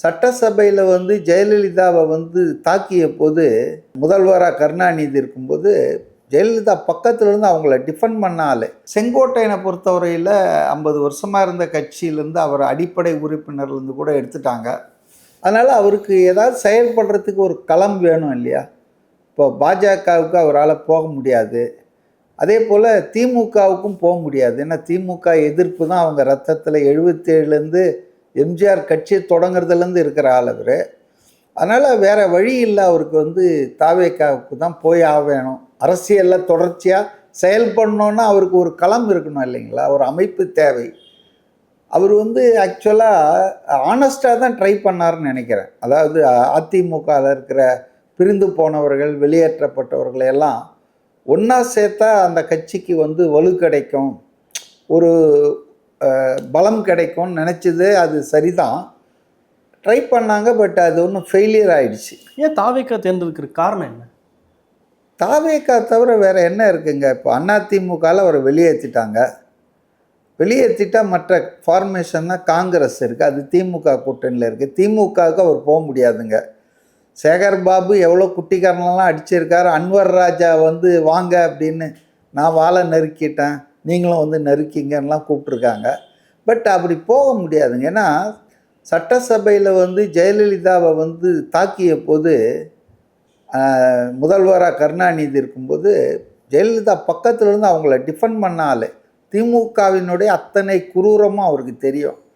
சட்டசபையில் ஜெயலலிதாவை தாக்கிய போது முதல்வராக கருணாநிதி இருக்கும்போது ஜெயலலிதா பக்கத்துல இருந்து அவங்கள டிஃபெண்ட் பண்ண ஆள். செங்கோட்டையனை பொறுத்தவரையில் 50 வருஷமாக இருந்த கட்சியிலேருந்து அவர் அடிப்படை உறுப்பினர்லேருந்து கூட எடுத்துட்டாங்க. அதனால் அவருக்கு ஏதாவது செயல்படுறதுக்கு ஒரு களம் வேணும் இல்லையா? இப்போ பாஜகவுக்கு அவரால் போக முடியாது, அதே போல் திமுகவுக்கும் போக முடியாது. ஏன்னா திமுக எதிர்ப்பு தான் அவங்க ரத்தத்தில் 77லேருந்து எம்ஜிஆர் கட்சி தொடங்குறதுலேருந்து இருக்கிற ஆள் அவர். அதனால் வேறு வழி இல்லை, அவருக்கு தாவேக்காவுக்கு தான் போய் ஆகணும். அரசியலில் தொடர்ச்சியாக செயல்படணுன்னா அவருக்கு ஒரு களம் இருக்கணும் இல்லைங்களா? ஒரு அமைப்பு தேவை. அவர் ஆக்சுவலாக ஆனஸ்டாக தான் ட்ரை பண்ணார்னு நினைக்கிறேன். அதாவது அதிமுகவில் இருக்கிற பிரிந்து போனவர்கள், வெளியேற்றப்பட்டவர்களை எல்லாம் ஒன்றா சேர்த்தா அந்த கட்சிக்கு வலு கிடைக்கும், ஒரு பலம் கிடைக்கும்னு நினச்சது. அது சரிதான், ட்ரை பண்ணாங்க. பட் அது ஒன்றும் ஃபெயிலியர் ஆகிடுச்சு. ஏன் தாவேக்கா தேர்ந்தெடுக்கிற காரணம் என்ன? தாவேக்கா தவிர வேறு என்ன இருக்குங்க? இப்போ அதிமுகவில் அவரை வெளியேற்றிட்டாங்க. வெளியேற்றிட்டால் மற்ற ஃபார்மேஷன் தான் காங்கிரஸ் இருக்குது, அது திமுக கூட்டணியில் இருக்குது. திமுகவுக்கு அவர் போக முடியாதுங்க. சேகர் பாபு எவ்வளோ குட்டிக்காரனெலாம் அடிச்சிருக்காரு. அன்வர் ராஜா வாங்க அப்படின்னு, நான் வாழை நறுக்கிட்டேன், நீங்களும் நறுக்கிங்கன்னெலாம் கூப்பிட்ருக்காங்க. பட் அப்படி போக முடியாதுங்க. ஏன்னா சட்டசபையில் ஜெயலலிதாவை தாக்கிய போது முதல்வராக கருணாநிதி இருக்கும்போது ஜெயலலிதா பக்கத்துல இருந்து அவங்கள டிஃபெண்ட் பண்ண ஆள். திமுகவினுடைய அத்தனை குரூரமாக அவருக்கு தெரியும்.